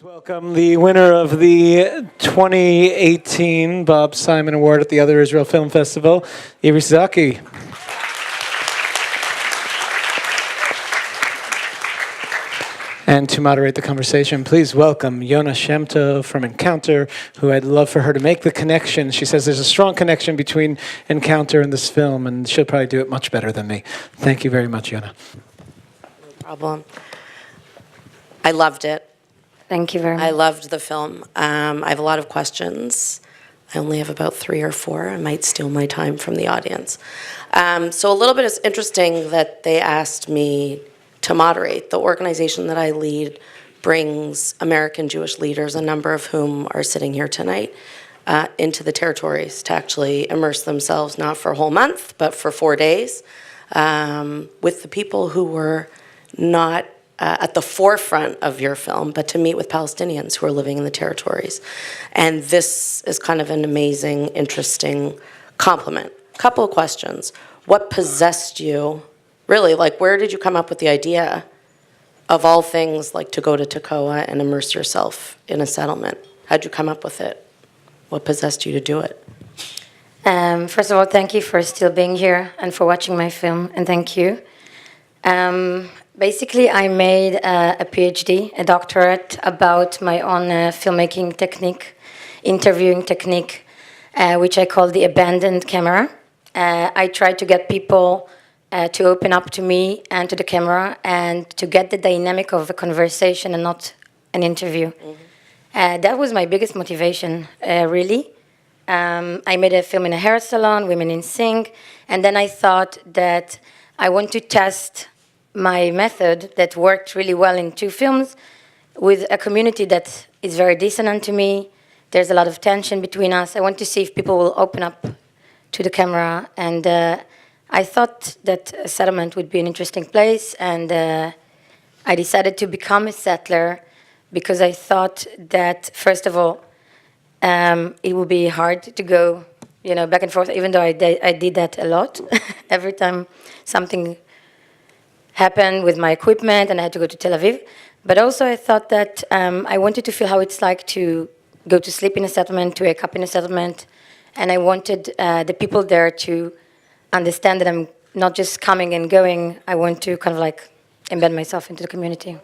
Welcome the winner of the 2018 Bob Simon Award at the Other Israel Film Festival, Iris Zaki. And to moderate the conversation, please welcome Yona Shem-Tov from Encounter, who I'd love for her to make the connection. She says there's a strong connection between Encounter and this film, and she'll probably do it much better than me. Thank you very much, Yona. No problem. I loved it. Thank you very much. I loved the film. I have a lot of questions. I only have about 3 or 4. I might steal my time from the audience. So a little bit is interesting that they asked me to moderate. The organization that I lead brings American Jewish leaders, a number of whom are sitting here tonight, into the territories to actually immerse themselves, not for a whole month, but for 4 days, with the people who were not at the forefront of your film, but to meet with Palestinians who are living in the territories. And this is kind of an amazing, interesting compliment. Couple of questions. What possessed you? Really, like, where did you come up with the idea of all things, like, to go to Tekoa and immerse yourself in a settlement? How'd you come up with it? What possessed you to do it? First of all, thank you for still being here and for watching my film, and thank you. Basically, I made a PhD, a doctorate, about my own filmmaking technique, interviewing technique, which I call the abandoned camera. I tried to get people to open up to me and to the camera and to get the dynamic of a conversation and not an interview. Mm-hmm. That was my biggest motivation, really. I made a film in a hair salon, Women in Sing, and then I thought that I want to test my method that worked really well in 2 films with a community that is very dissonant to me. There's a lot of tension between us. I want to see if people will open up to the camera, and I thought that a settlement would be an interesting place, and I decided to become a settler because I thought that, first of all, it would be hard to go, back and forth, even though I did that a lot. Every time something happened with my equipment and I had to go to Tel Aviv. But also I thought that I wanted to feel how it's like to go to sleep in a settlement, to wake up in a settlement, and I wanted the people there to understand that I'm not just coming and going. I want to kind of like embed myself into the community.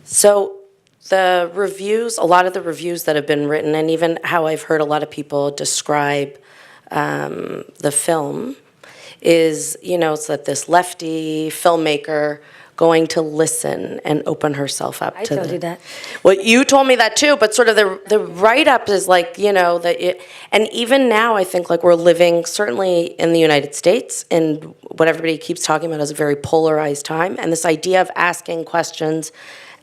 So the reviews, a lot of the reviews that have been written, and even how I've heard a lot of people describe the film, is, it's that this lefty filmmaker going to listen and open herself up I to told you that. Well, you told me that too, but sort of the write-up is like, and even now I think like we're living, certainly in the United States, in what everybody keeps talking about as a very polarized time, and this idea of asking questions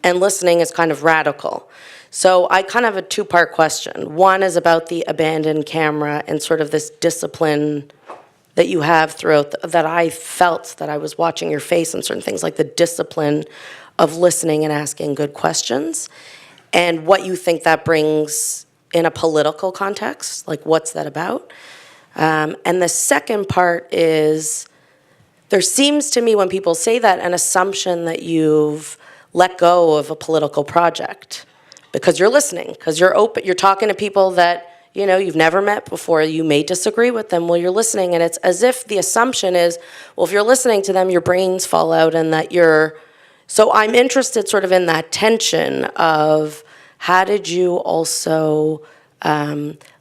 and listening is kind of radical. So I kind of have a 2-part question. One is about the abandoned camera and sort of this discipline that you have throughout, that I felt that I was watching your face and certain things, like the discipline of listening and asking good questions, and what you think that brings in a political context, like what's that about? And the second part is, there seems to me when people say that, an assumption that you've let go of a political project because you're listening, because you're open, you're talking to people that you've never met before. You may disagree with them while you're listening, and it's as if the assumption is, well, if you're listening to them, your brains fall out, and that you're... So I'm interested sort of in that tension of how did you also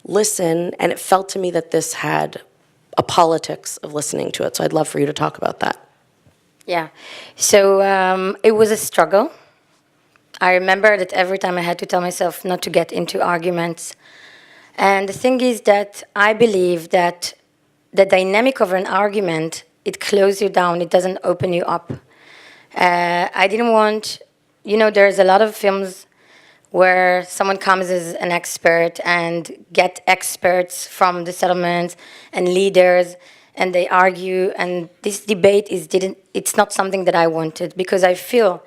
listen, and it felt to me that this had a politics of listening to it, so I'd love for you to talk about that. Yeah, so it was a struggle. I remember that every time I had to tell myself not to get into arguments. And the thing is that I believe that the dynamic of an argument, it closes you down, it doesn't open you up. I didn't want, there's a lot of films where someone comes as an expert and get experts from the settlements and leaders, and they argue, and this debate it's not something that I wanted, because I feel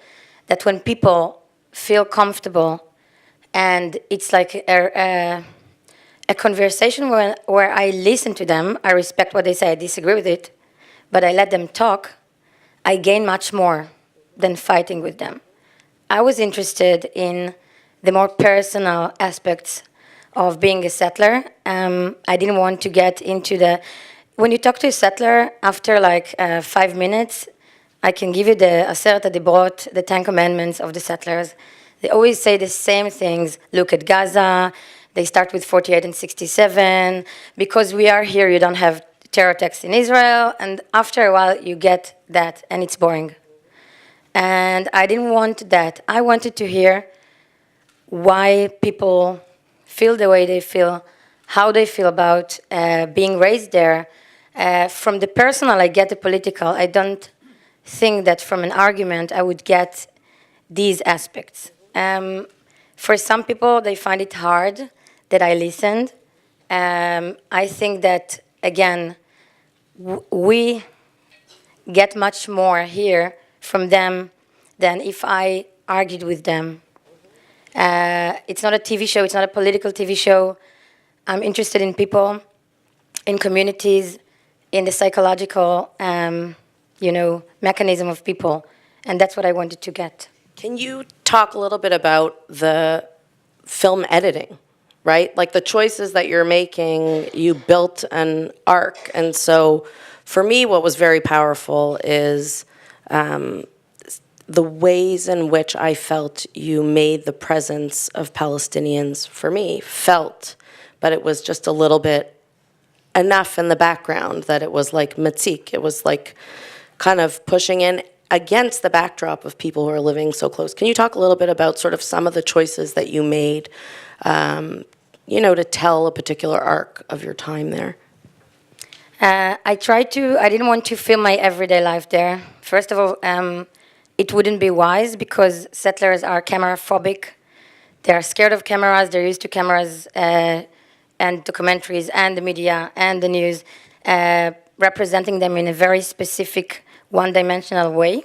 that when people feel comfortable and it's like a conversation where I listen to them, I respect what they say, I disagree with it, but I let them talk, I gain much more than fighting with them. I was interested in the more personal aspects of being a settler. I didn't want to get into the... When you talk to a settler, after like 5 minutes, I can give you the Aseret HaDibrot, the 10 Commandments of the settlers. They always say the same things. Look at Gaza. They start with 48 and 67. Because we are here, you don't have terror attacks in Israel. And after a while, you get that, and it's boring. And I didn't want that. I wanted to hear why people feel the way they feel, how they feel about being raised there. From the personal, I get the political. I don't think that from an argument I would get these aspects. For some people, they find it hard that I listened. I think that, again, we get much more here from them than if I argued with them. It's not a TV show, it's not a political TV show. I'm interested in people, in communities, in the psychological, mechanism of people. And that's what I wanted to get. Can you talk a little bit about the film editing, right? Like the choices that you're making, you built an arc. And so for me, what was very powerful is the ways in which I felt you made the presence of Palestinians, for me, felt, but it was just a little bit enough in the background that it was like mitzik. It was like kind of pushing in against the backdrop of people who are living so close. Can you talk a little bit about sort of some of the choices that you made, to tell a particular arc of your time there? I didn't want to film my everyday life there. First of all, it wouldn't be wise because settlers are camera phobic. They're scared of cameras, they're used to cameras and documentaries and the media and the news, representing them in a very specific, one-dimensional way.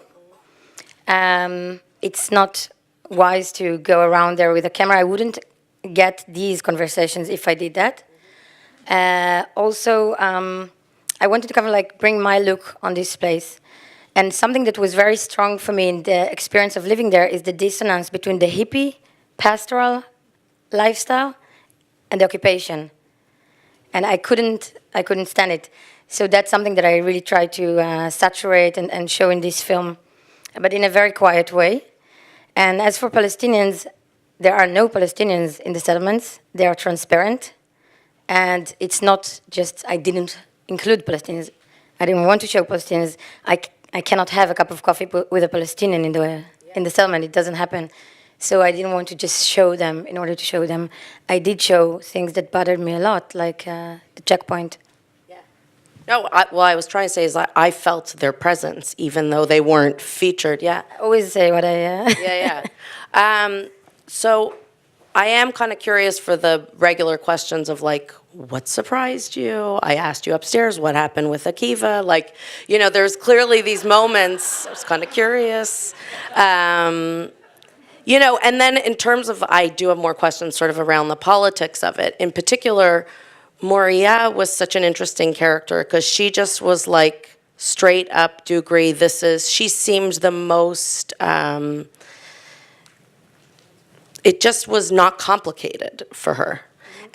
It's not wise to go around there with a camera. I wouldn't get these conversations if I did that. Also, I wanted to kind of like bring my look on this place. And something that was very strong for me in the experience of living there is the dissonance between the hippie, pastoral lifestyle and the occupation. And I couldn't stand it. So that's something that I really tried to saturate and show in this film, but in a very quiet way. And as for Palestinians, there are no Palestinians in the settlements. They are transparent. And it's not just, I didn't include Palestinians. I didn't want to show Palestinians. I cannot have a cup of coffee with a Palestinian in the settlement. It doesn't happen. So I didn't want to just show them in order to show them. I did show things that bothered me a lot, like the checkpoint. Yeah. No, I was trying to say is I felt their presence, even though they weren't featured. Yeah. I always say what I... Yeah. So I am kind of curious for the regular questions of like, what surprised you? I asked you upstairs what happened with Akiva. Like, there's clearly these moments. I was kind of curious. And then in terms of, I do have more questions sort of around the politics of it. In particular, Moria was such an interesting character because she just was like straight up, do agree, she seemed the most, it just was not complicated for her.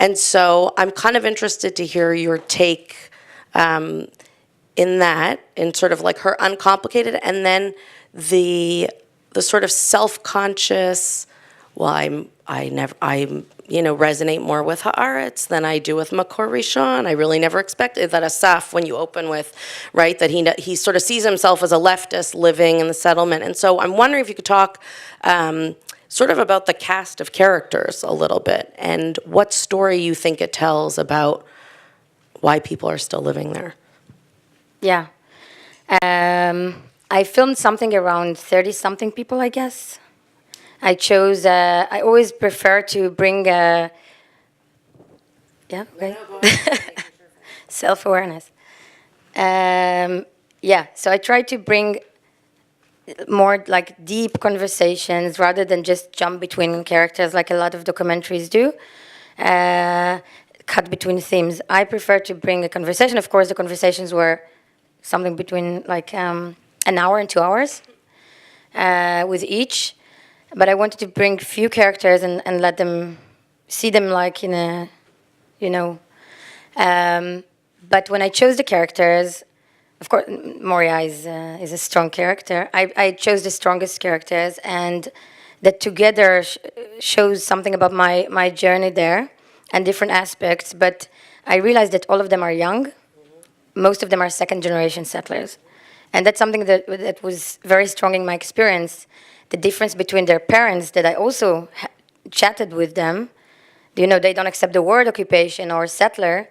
And so I'm kind of interested to hear your take in that, in sort of like her uncomplicated, and then the sort of self-conscious, I resonate more with Haaretz than I do with Makor Rishon. I really never expected that Asaf, when you open with, right, that he sort of sees himself as a leftist living in the settlement. And so I'm wondering if you could talk sort of about the cast of characters a little bit and what story you think it tells about why people are still living there. Yeah. I filmed something around 30-something people, I guess. I chose, I always prefer to bring, yeah, okay. Self-awareness. Yeah, so I try to bring more like deep conversations rather than just jump between characters like a lot of documentaries do. Cut between themes. I prefer to bring a conversation. Of course, the conversations were something between like an hour and 2 hours with each. but I wanted to bring few characters and let them see them like in a, you know. But when I chose the characters, of course, Moria is a strong character. I chose the strongest characters, and that together shows something about my journey there and different aspects. But I realized that all of them are young. Most of them are second-generation settlers. And that's something that was very strong in my experience. The difference between their parents, that I also chatted with them, you know, they don't accept the word occupation or settler,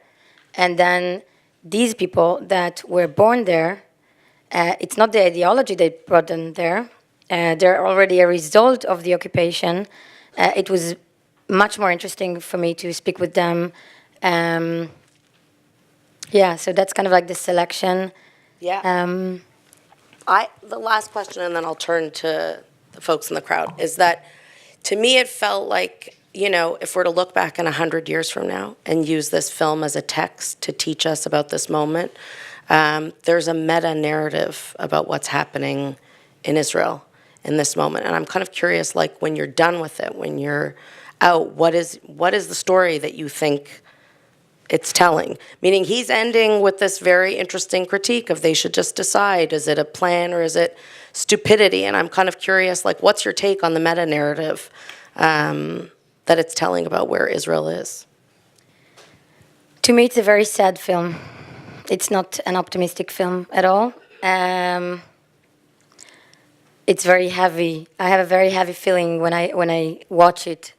and then these people that were born there, it's not the ideology that brought them there. They're already a result of the occupation. It was much more interesting for me to speak with them. Yeah, so that's kind of like the selection. Yeah. The last question, and then I'll turn to the folks in the crowd, is that to me it felt like, you know, if we're to look back in 100 years from now and use this film as a text to teach us about this moment, there's a meta-narrative about what's happening in Israel in this moment. And I'm kind of curious, like, when you're done with it, when you're out, what is the story that you think it's telling? Meaning he's ending with this very interesting critique of they should just decide, is it a plan or is it stupidity? And I'm kind of curious, like, what's your take on the meta-narrative that it's telling about where Israel is? To me, it's a very sad film. It's not an optimistic film at all. It's very heavy. I have a very heavy feeling when I watch it,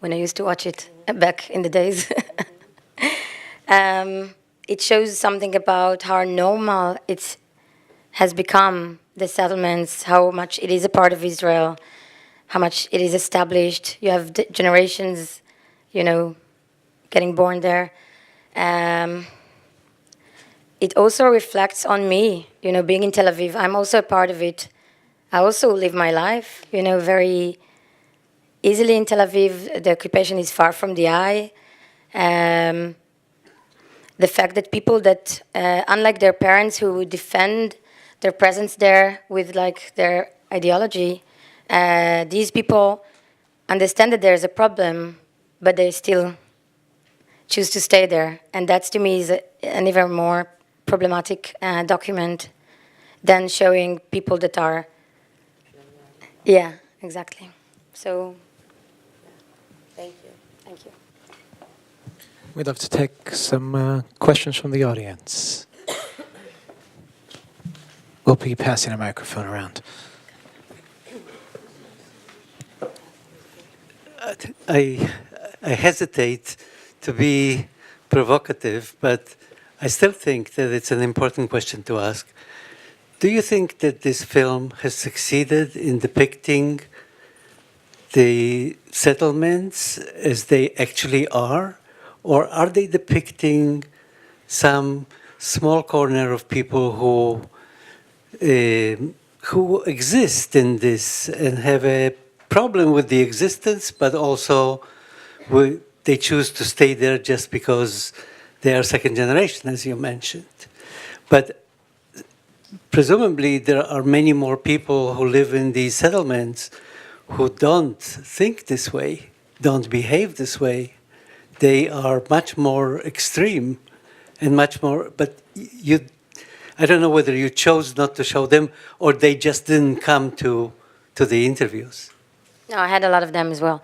when I used to watch it back in the days. It shows something about how normal it has become, the settlements, how much it is a part of Israel, how much it is established. You have generations, you know, getting born there. It also reflects on me, you know, being in Tel Aviv. I'm also a part of it. I also live my life, you know, very easily in Tel Aviv. The occupation is far from the eye. The fact that people that, unlike their parents who defend their presence there with like their ideology, these people understand that there's a problem, but they still choose to stay there. And that to me is an even more problematic document than showing people that are, yeah, exactly. So, Thank you. thank you. We'd love to take some questions from the audience. We'll be passing a microphone around. I hesitate to be provocative, but I still think that it's an important question to ask. Do you think that this film has succeeded in depicting the settlements as they actually are? Or are they depicting some small corner of people who exist in this and have a problem with the existence, but also they choose to stay there just because they are second generation, as you mentioned? But presumably there are many more people who live in these settlements who don't think this way, don't behave this way. They are much more extreme and much more, but I don't know whether you chose not to show them or they just didn't come to the interviews. No, I had a lot of them as well.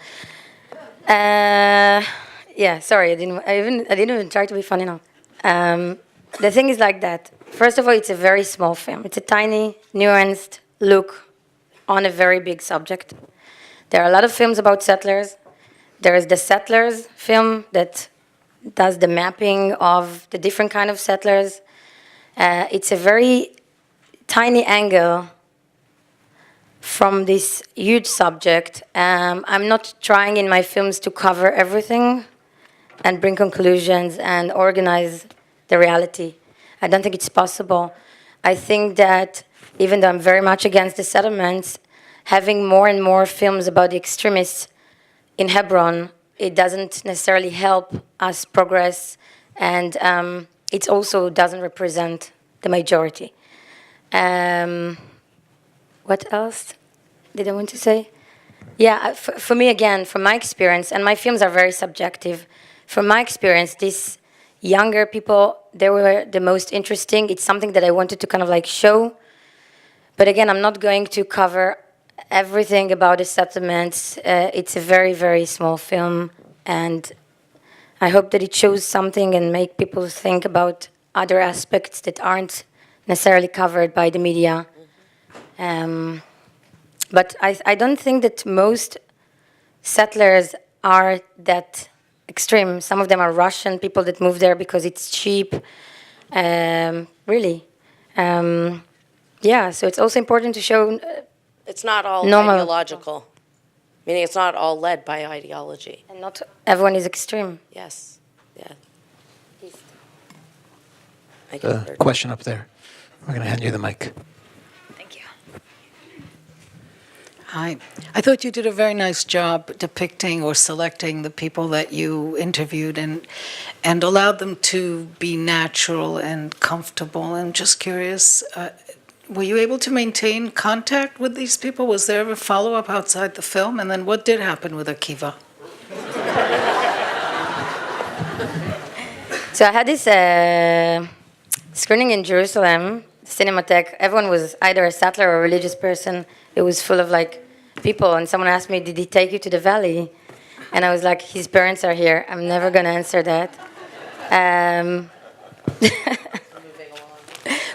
Yeah, sorry, I didn't even try to be funny now. The thing is like that. First of all, it's a very small film. It's a tiny, nuanced look on a very big subject. There are a lot of films about settlers. There is the Settlers film that does the mapping of the different kind of settlers. It's a very tiny angle from this huge subject. I'm not trying in my films to cover everything and bring conclusions and organize the reality. I don't think it's possible. I think that even though I'm very much against the settlements, having more and more films about the extremists in Hebron, it doesn't necessarily help us progress, and it also doesn't represent the majority. What else did I want to say? Yeah, for me, again, from my experience, and my films are very subjective, from my experience, these younger people, they were the most interesting. It's something that I wanted to kind of like show. But again, I'm not going to cover everything about the settlements. It's a very, very small film, and I hope that it shows something and make people think about other aspects that aren't necessarily covered by the media. But I don't think that most settlers are that extreme. Some of them are Russian people that move there because it's cheap. Really. Yeah, so it's also important to show It's not all normal. ideological, meaning it's not all led by ideology. And not everyone is extreme. Yes, yeah. I guess they're- Question up there. We're going to hand you the mic. Thank you. Hi. I thought you did a very nice job depicting or selecting the people that you interviewed and allowed them to be natural and comfortable. And just curious, were you able to maintain contact with these people? Was there ever follow-up outside the film? And then what did happen with Akiva? So I had this screening in Jerusalem, Cinematheque. Everyone was either a settler or a religious person. It was full of like people, and someone asked me, "Did he take you to the valley?" And I was like, "His parents are here. I'm never gonna answer that."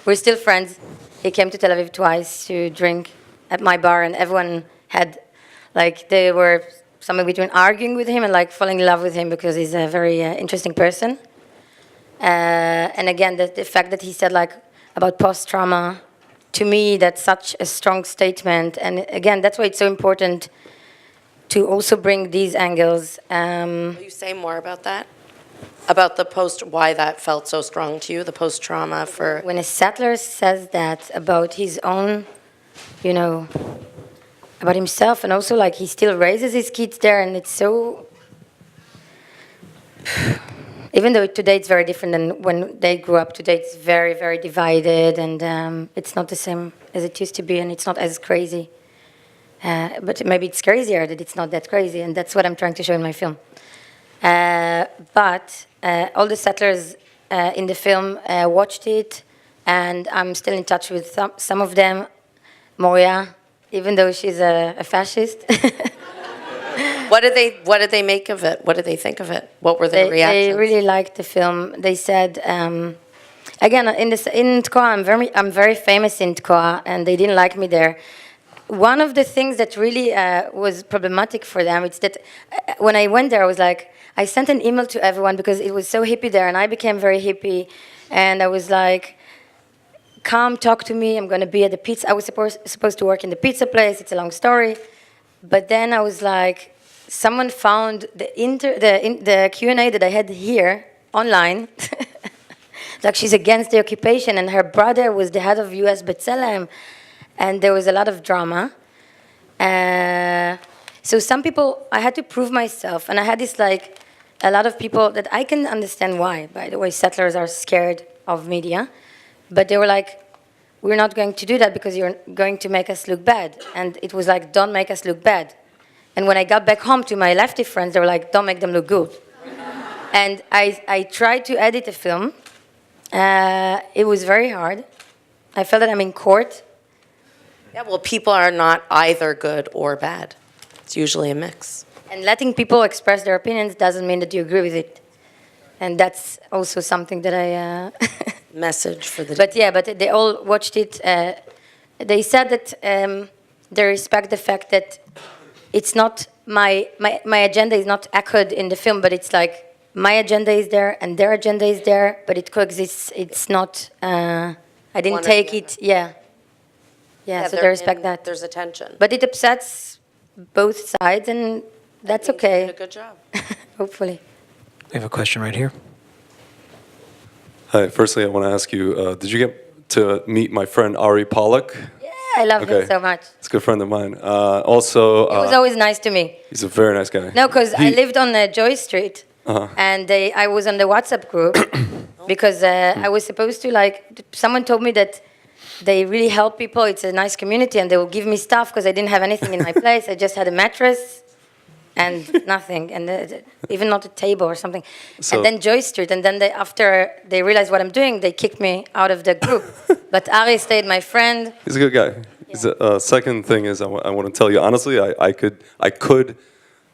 We're still friends. He came to Tel Aviv twice to drink at my bar, and everyone had, like, they were somewhere between arguing with him and like falling in love with him because he's a very interesting person. And again, the fact that he said like about post-trauma, to me, that's such a strong statement. And again, that's why it's so important to also bring these angles. Will you say more about that? About the why that felt so strong to you, the post-trauma for... When a settler says that about his own, you know, about himself, and also like he still raises his kids there, and it's so... Even though today it's very different than when they grew up, today it's very, very divided, and it's not the same as it used to be, and it's not as crazy. But maybe it's crazier that it's not that crazy, and that's what I'm trying to show in my film. But all the settlers in the film watched it, and I'm still in touch with some of them. Moria, even though she's a fascist. What did they make of it? What did they think of it? What were their reactions? They really liked the film. They said, again, in Tkoa, I'm very famous in Tkoa, and they didn't like me there. One of the things that really was problematic for them is that when I went there, I was like, I sent an email to everyone because it was so hippie there, and I became very hippie, and I was like, come talk to me. I'm going to be at the pizza. I was supposed to work in the pizza place. It's a long story, but then I was like, someone found the Q&A that I had here online. Like she's against the occupation, and her brother was the head of U.S. B'Tselem, and there was a lot of drama. So some people, I had to prove myself, and I had this like a lot of people that I can understand why. By the way, settlers are scared of media, but they were like, we're not going to do that because you're going to make us look bad. And it was like, don't make us look bad. And when I got back home to my lefty friends, they were like, don't make them look good. And I tried to edit a film. It was very hard. I felt that I'm in court. Yeah, well, people are not either good or bad. It's usually a mix. And letting people express their opinions doesn't mean that you agree with it. And that's also something that I... Message for the... But yeah, but they all watched it. They said that they respect the fact that it's not my agenda is not echoed in the film, but it's like my agenda is there and their agenda is there, but it coexists. It's not. I didn't One or take the it. Yeah. Yeah. So they respect that. There's a tension. But it upsets both sides, and that's okay. You did a good job. Hopefully. We have a question right here. Hi, firstly, I want to ask you, did you get to meet my friend Ari Pollock? Yeah, I love him so much. He's a good friend of mine. Also, He was always nice to me. he's a very nice guy. No, because I lived on Joy Street, and I was on the WhatsApp group because I was supposed to, like, someone told me that they really help people. It's a nice community, and they will give me stuff because I didn't have anything in my place. I just had a mattress and nothing, and even not a table or something. So- and then Joy Street, and then after they realized what I'm doing, they kicked me out of the group. But Ari stayed my friend. He's a good guy. Second thing is, I want to tell you honestly, I could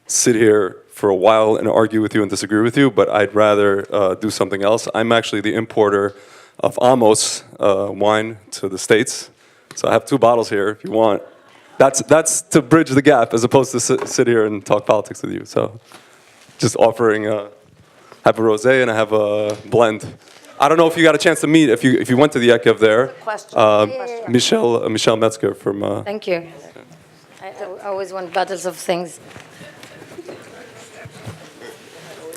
sit here for a while and argue with you and disagree with you, but I'd rather do something else. I'm actually the importer of Amos wine to the States, so I have 2 bottles here if you want. That's to bridge the gap as opposed to sit here and talk politics with you. So just offering, have a rosé and I have a blend. I don't know if you got a chance to meet, if you went to the Ekev there. Michelle Metzger from... Thank you. I always want bottles of things.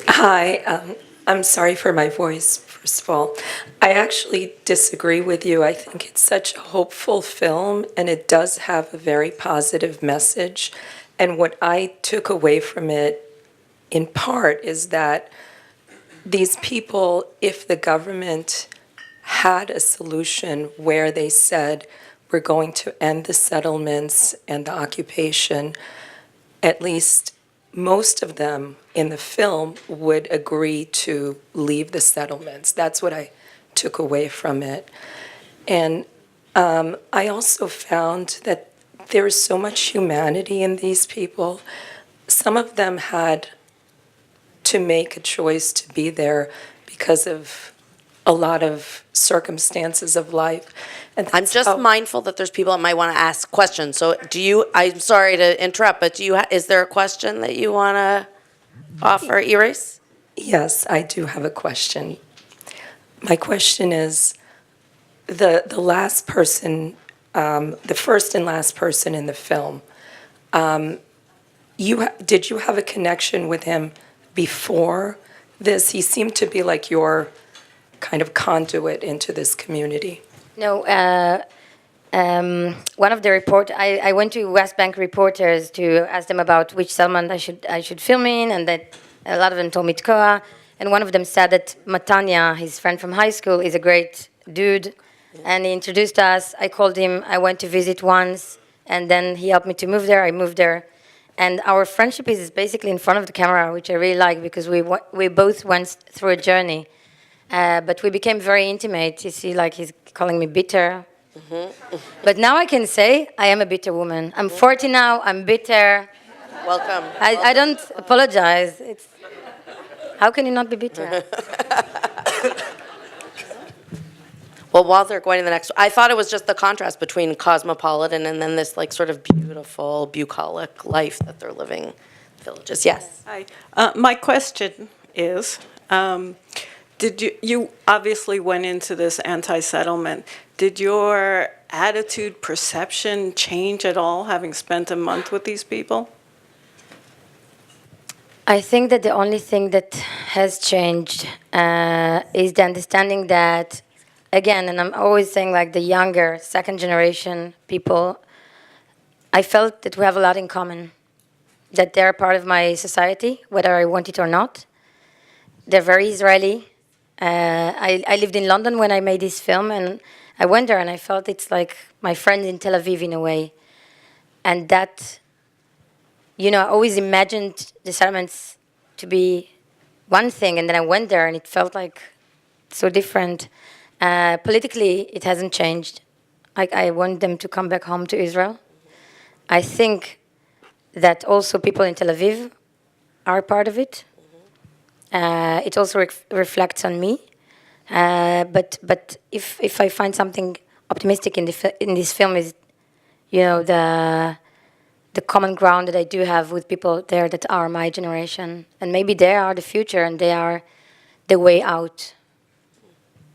Hi, I'm sorry for my voice, first of all. I actually disagree with you. I think it's such a hopeful film, and it does have a very positive message. And what I took away from it, in part, is that these people, if the government had a solution where they said, we're going to end the settlements and the occupation, at least most of them in the film would agree to leave the settlements. That's what I took away from it. And I also found that there is so much humanity in these people. Some of them had to make a choice to be there because of a lot of circumstances of life. And I'm that's just how- mindful that there's people that might want to ask questions. So I'm sorry to interrupt, but is there a question that you want to offer, Iris? Yes, I do have a question. My question is, the last person, the first and last person in the film, did you have a connection with him before this? He seemed to be like your kind of conduit into this community. No, one of the I went to West Bank reporters to ask them about which settlement I should film in, and that a lot of them told me Tkoa, and one of them said that Matanya, his friend from high school, is a great dude, and he introduced us. I called him. I went to visit once, and then he helped me to move there. I moved there, and our friendship is basically in front of the camera, which I really like because we both went through a journey. But we became very intimate. You see, like he's calling me bitter. But now I can say I am a bitter woman. I'm 40 now. I'm bitter. Welcome. I don't apologize. How can you not be bitter? Well, while they're going to the next, I thought it was just the contrast between cosmopolitan and then this like sort of beautiful, bucolic life that they're living in villages. Yes. Hi. My question is, did you obviously went into this anti-settlement. Did your attitude, perception change at all, having spent a month with these people? I think that the only thing that has changed is the understanding that, again, and I'm always saying like the younger, second generation people, I felt that we have a lot in common, that they're part of my society, whether I want it or not. They're very Israeli. I lived in London when I made this film, and I went there and I felt it's like my friend in Tel Aviv in a way. And that, I always imagined the settlements to be one thing, and then I went there and it felt like so different. Politically, it hasn't changed. I want them to come back home to Israel. I think that also people in Tel Aviv are part of it. It also reflects on me. But if I find something optimistic in this film is, the common ground that I do have with people there that are my generation, and maybe they are the future and they are the way out,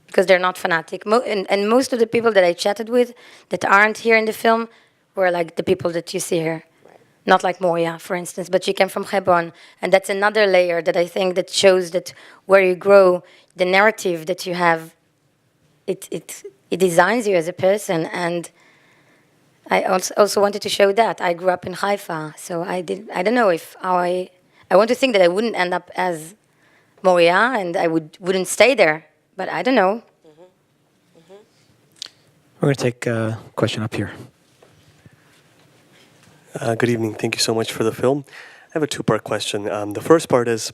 because they're not fanatic. And most of the people that I chatted with that aren't here in the film were like the people that you see here. Not like Moria, for instance, but she came from Hebron, and that's another layer that I think that shows that where you grow, the narrative that you have, it designs you as a person. And I also wanted to show that I grew up in Haifa, so I don't know if I want to think that I wouldn't end up as Moria and I wouldn't stay there, but I don't know. We're going to take a question up here. Good evening. Thank you so much for the film. I have a two-part question. The first part is,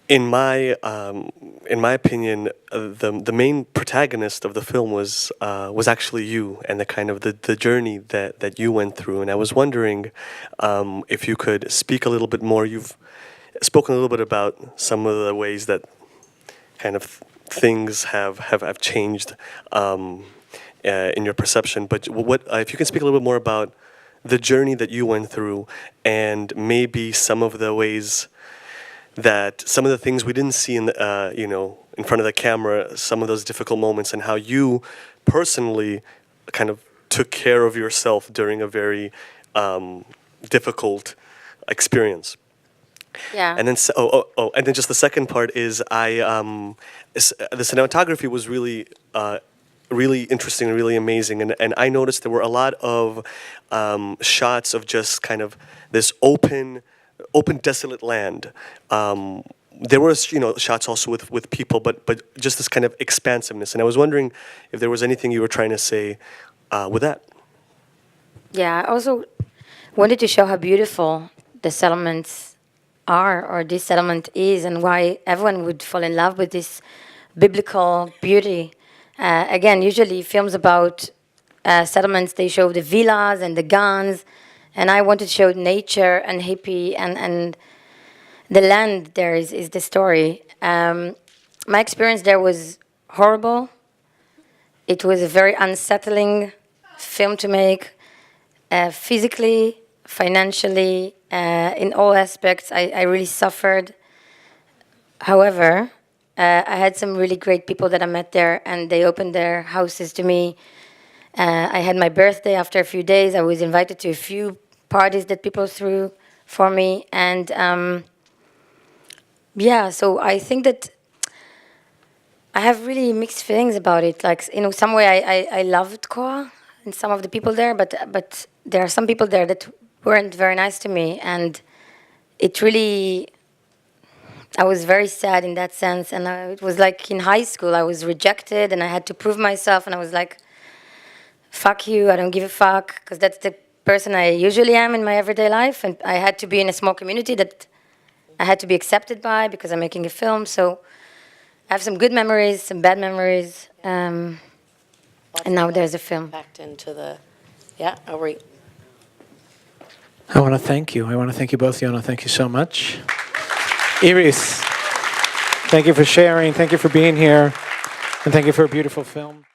in my opinion, the main protagonist of the film was actually you, and the kind of the journey that you went through. And I was wondering if you could speak a little bit more. You've spoken a little bit about some of the ways that kind of things have changed in your perception. But what if you can speak a little bit more about the journey that you went through, and maybe some of the ways that some of the things we didn't see in the, in front of the camera, some of those difficult moments, and how you personally kind of took care of yourself during a very difficult experience. Yeah. And then and then just the second part is the cinematography was really really interesting and really amazing, and I noticed there were a lot of shots of just kind of this open desolate land. There was shots also with people, but just this kind of expansiveness, and I was wondering if there was anything you were trying to say with that. Yeah, I also wanted to show how beautiful the settlements are, or this settlement is, and why everyone would fall in love with this biblical beauty. Again, usually films about settlements, they show the villas and the guns, and I wanted to show nature and hippie, and the land there is the story. My experience there was horrible. It was a very unsettling film to make, physically, financially, in all aspects. I really suffered. However, I had some really great people that I met there, and they opened their houses to me. I had my birthday after a few days. I was invited to a few parties that people threw for me. And yeah, so I think that I have really mixed feelings about it. Like, some way I loved Koa and some of the people there, but there are some people there that weren't very nice to me. And it really... I was very sad in that sense, and it was like in high school, I was rejected, and I had to prove myself, and I was like, fuck you, I don't give a fuck, because that's the person I usually am in my everyday life, and I had to be in a small community that I had to be accepted by because I'm making a film. So I have some good memories, some bad memories, and now there's a film. Back into the, yeah, I'll read. I want to thank you. I want to thank you both, Yona. Thank you so much. Iris, thank you for sharing. Thank you for being here. And thank you for a beautiful film.